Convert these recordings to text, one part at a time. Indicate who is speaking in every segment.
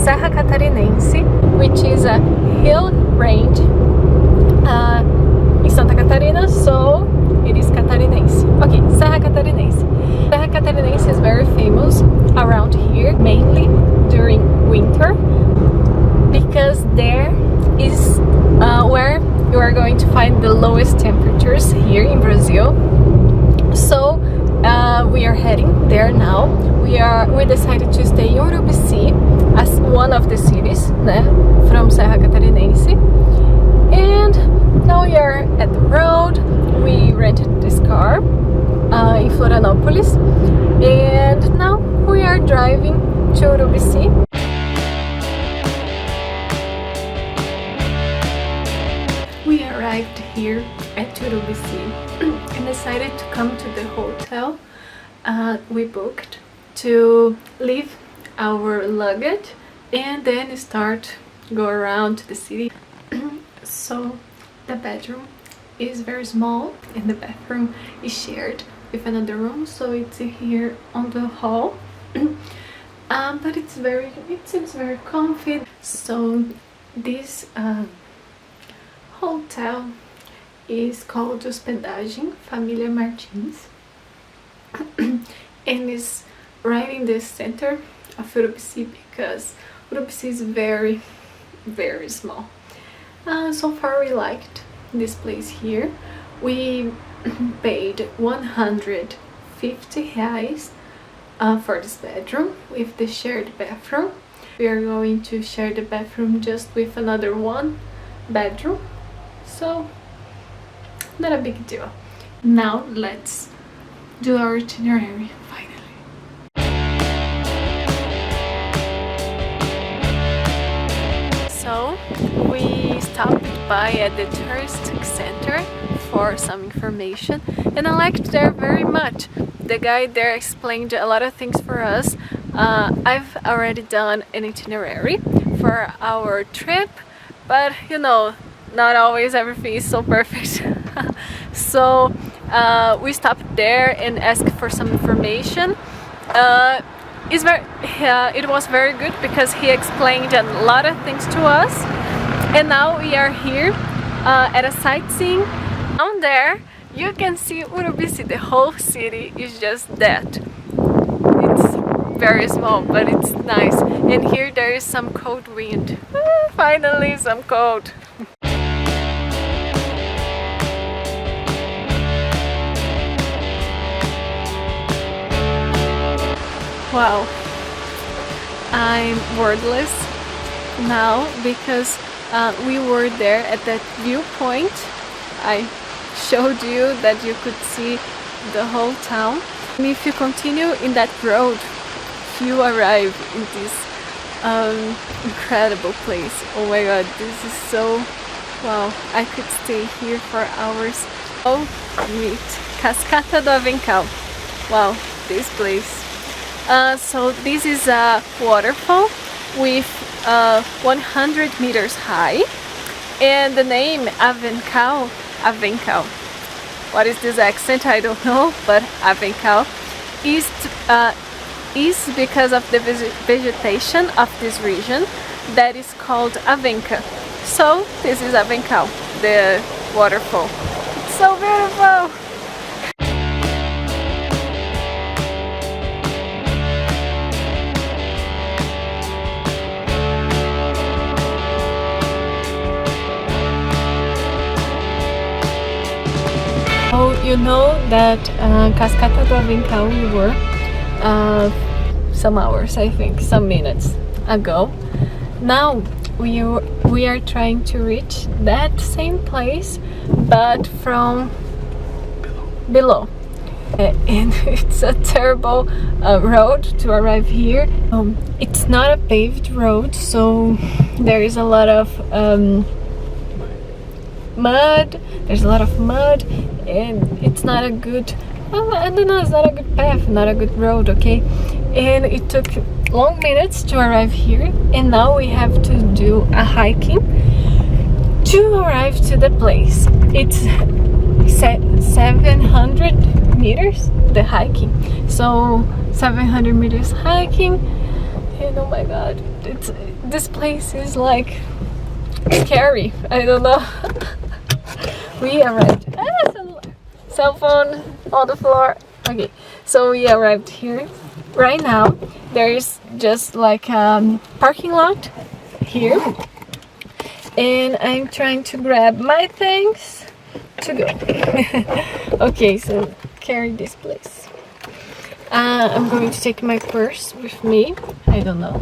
Speaker 1: Serra Catarinense, which is a hill range in Santa Catarina, so it is Catarinense. Okay, Serra Catarinense. Serra Catarinense is very famous around here, mainly during winter, because there is where you are going to find the lowest temperatures here in Brazil. So we are heading there now. We decided to stay in Urubici as one of the cities, né, from Serra Catarinense. And now we are at the road. We rented this car in Florianópolis, and now we are driving to Urubici. We arrived here at Urubici and decided to come to the hotel we booked to leave our luggage and then go around to the city. So the bedroom is very small and the bathroom is shared with another room, so it's here on the hall. But it seems very comfy. So this hotel is called Hospedagem Família Martins and is right in the center of Urubici, because Urubici is very, very small. So far we liked this place here. We paid 150 reais for this bedroom with the shared bathroom. We are going to share the bathroom just with another one bedroom, so not a big deal. Now let's do our itinerary finally. So we stopped by at the tourist center for some information, and I liked there very much. The guy there explained a lot of things for us. I've already done an itinerary for our trip, but you know, not always everything is so perfect. So we stopped there and asked for some information. It was very good because he explained a lot of things to us. And now we are here at a sightseeing. Down there you can see Urubici. The whole city is just that. It's very small, but it's nice. And here there is some cold wind. Finally some cold. Wow, I'm wordless now because we were there at that viewpoint. I showed you that you could see the whole town. And if you continue in that road, you arrive in this incredible place. Oh my god, this is so wow. I could stay here for hours. Oh, meet Cascata do Avencal. Wow, this place. So this is a waterfall with 100 meters high, and the name Avencal. What is this accent? I don't know, but Avencal is because of the vegetation of this region that is called Avenca. So this is Avencal, the waterfall. It's so beautiful. So you know that Cascata do Avencal we were some hours, I think, some minutes ago. Now we are trying to reach that same place, but from below. And it's a terrible road to arrive here. It's not a paved road, so there is a lot of mud. There's a lot of mud, and it's not a good, I don't know, it's not a good path, not a good road, okay? And it took long minutes to arrive here, and now we have to do a hiking to arrive to the place. It's 700 meters, the hiking. So 700 meters hiking, and oh my god, this place is like scary. I don't know. We arrived. Cell phone on the floor. Okay, so we arrived here. Right now, there is just like a parking lot here, and I'm trying to grab my things to go. Okay, so carry this place. I'm going to take my purse with me. I don't know.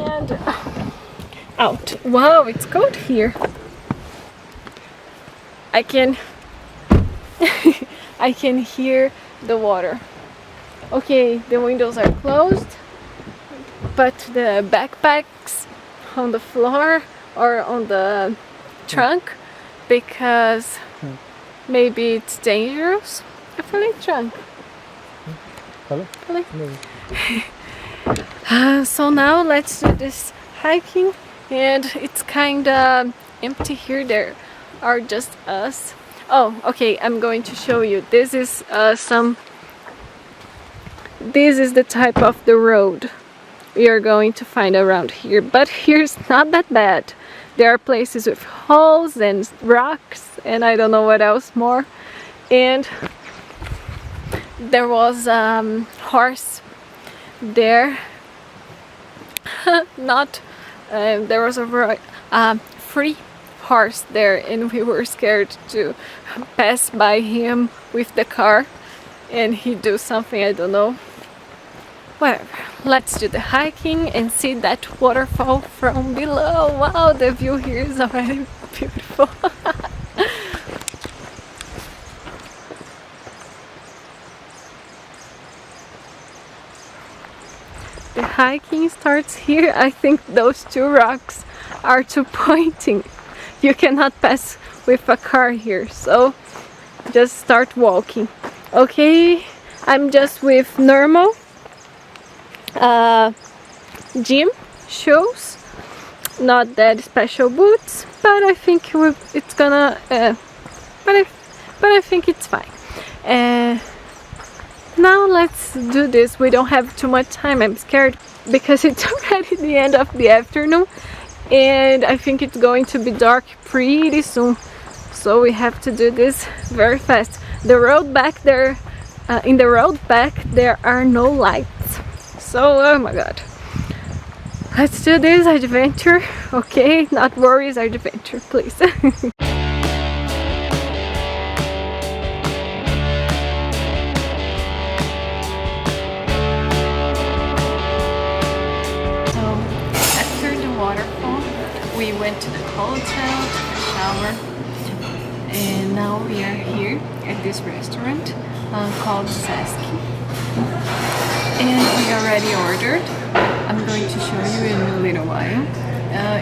Speaker 1: And out. Wow, it's cold here. I can I can hear the water. Okay, the windows are closed, but the backpacks on the floor or on the trunk because maybe it's dangerous. I feel like trunk. So now let's do this hiking, and it's kinda empty here. There are just us. Oh, okay, I'm going to show you. This is this is the type of the road we are going to find around here, but here's not that bad. There are places with holes and rocks and I don't know what else more. And there was horse there. There was a free horse there, and we were scared to pass by him with the car and he do something, I don't know. Whatever, let's do the hiking and see that waterfall from below. Wow, the view here is already beautiful. The hiking starts here. I think those two rocks are too pointing. You cannot pass with a car here, so just start walking. Okay, I'm just with normal gym shoes, not that special boots, but I think it's gonna but I think it's fine. Now let's do this. We don't have too much time. I'm scared because it's already the end of the afternoon and I think it's going to be dark pretty soon, so we have to do this very fast. The road back there, in the road back there are no lights, so oh my god, let's do this adventure. Okay, not worries, adventure, please. We went to the hotel, took a shower, and now we are here at this restaurant called Saski. And we already ordered. I'm going to show you in a little while.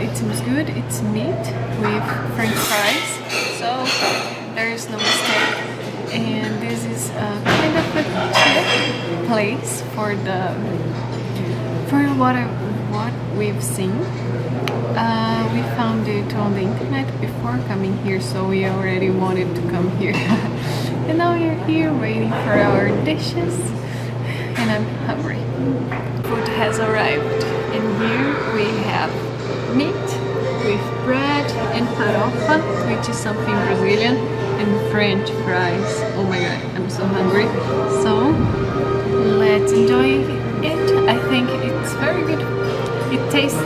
Speaker 1: It seems good. It's meat with French fries, so there is no mistake. And this is kind of a cheap place for what we've seen. We found it on the internet before coming here, so we already wanted to come here. And now we're here waiting for our dishes, and I'm hungry. Food has arrived, and here we have meat with bread and farofa, which is something Brazilian, and French fries. Oh my god, I'm so hungry. So let's enjoy it. I think it's very good. It tastes